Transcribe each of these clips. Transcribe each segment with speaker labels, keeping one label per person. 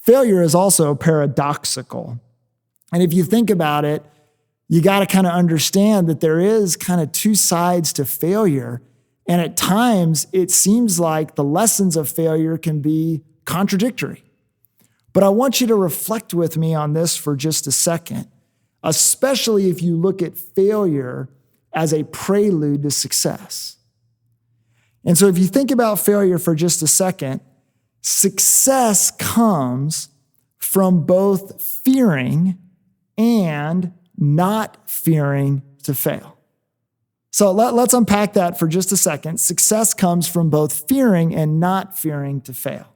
Speaker 1: failure is also paradoxical. And if you think about it, you got to kind of understand that there is kind of two sides to failure. And at times, it seems like the lessons of failure can be contradictory. But I want you to reflect with me on this for just a second, especially if you look at failure as a prelude to success. And so if you think about failure for just a second, success comes from both fearing and not fearing to fail. So let's unpack that for just a second. Success comes from both fearing and not fearing to fail.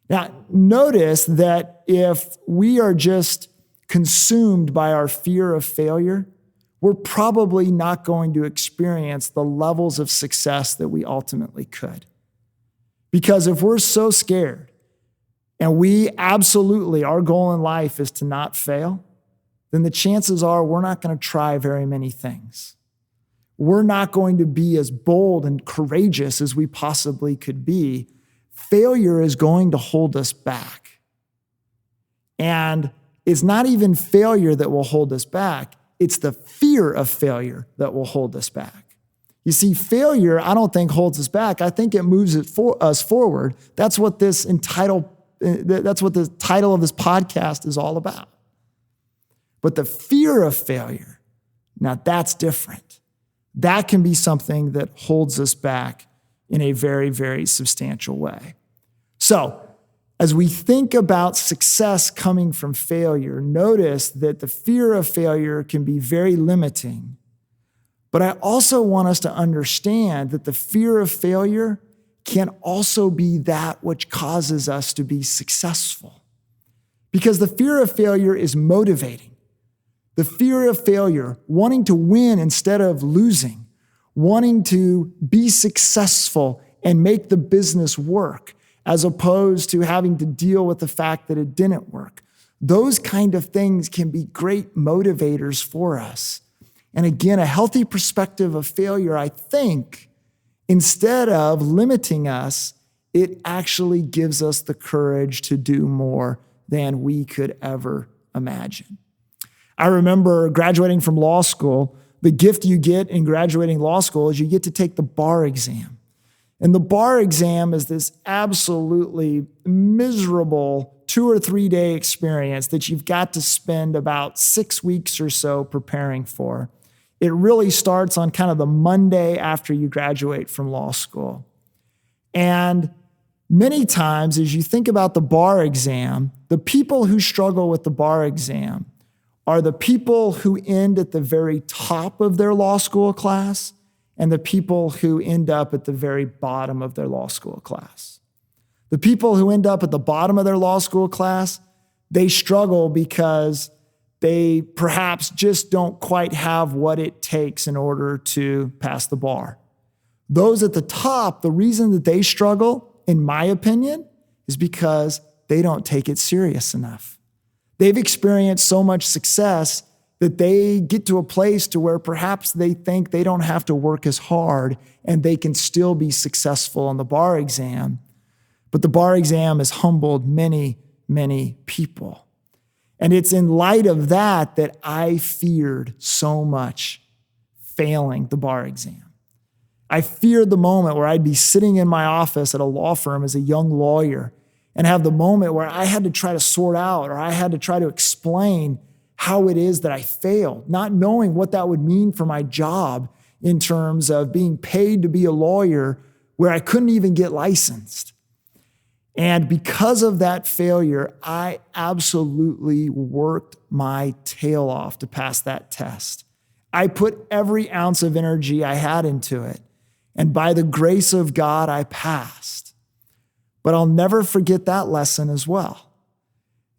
Speaker 1: Now, notice that if we are just consumed by our fear of failure, we're probably not going to experience the levels of success that we ultimately could. Because if we're so scared and our goal in life is to not fail, then the chances are we're not going to try very many things. We're not going to be as bold and courageous as we possibly could be. Failure is going to hold us back. And it's not even failure that will hold us back. It's the fear of failure that will hold us back. You see, failure, I don't think holds us back. I think it moves us forward. That's what the title of this podcast is all about. But the fear of failure, now that's different. That can be something that holds us back in a very, very substantial way. So, as we think about success coming from failure, notice that the fear of failure can be very limiting. But I also want us to understand that the fear of failure can also be that which causes us to be successful. Because the fear of failure is motivating. The fear of failure, wanting to win instead of losing, wanting to be successful and make the business work, as opposed to having to deal with the fact that it didn't work. Those kind of things can be great motivators for us. And again, a healthy perspective of failure, I think, instead of limiting us, it actually gives us the courage to do more than we could ever imagine. I remember graduating from law school. The gift you get in graduating law school is you get to take the bar exam. And the bar exam is this absolutely miserable 2 or 3 day experience that you've got to spend about 6 weeks or so preparing for. It really starts on kind of the Monday after you graduate from law school. And many times, as you think about the bar exam, the people who struggle with the bar exam are the people who end at the very top of their law school class and the people who end up at the very bottom of their law school class. The people who end up at the bottom of their law school class, they struggle because they perhaps just don't quite have what it takes in order to pass the bar. Those at the top, the reason that they struggle, in my opinion, is because they don't take it serious enough. They've experienced so much success that they get to a place to where perhaps they think they don't have to work as hard and they can still be successful on the bar exam. But the bar exam has humbled many, many people. And it's in light of that that I feared so much failing the bar exam. I feared the moment where I'd be sitting in my office at a law firm as a young lawyer and have the moment where I had to try to sort out or I had to try to explain how it is that I failed, not knowing what that would mean for my job in terms of being paid to be a lawyer where I couldn't even get licensed. And because of that failure, I absolutely worked my tail off to pass that test. I put every ounce of energy I had into it. And by the grace of God, I passed. But I'll never forget that lesson as well.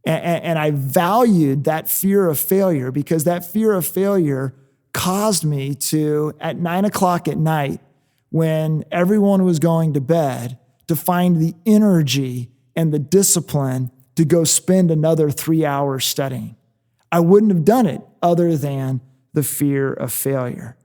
Speaker 1: And I valued that fear of failure because that fear of failure caused me to, at 9 o'clock at night, when everyone was going to bed, to find the energy and the discipline to go spend another 3 hours studying. I wouldn't have done it other than the fear of failure.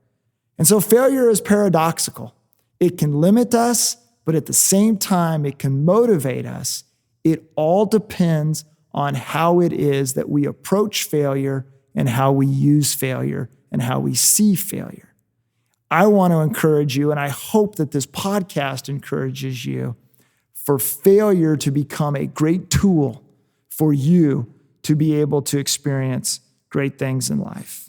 Speaker 1: And so failure is paradoxical. It can limit us, but at the same time, it can motivate us It all depends on how it is that we approach failure and how we use failure and how we see failure. I want to encourage you, and I hope that this podcast encourages you, for failure to become a great tool for you to be able to experience great things in life.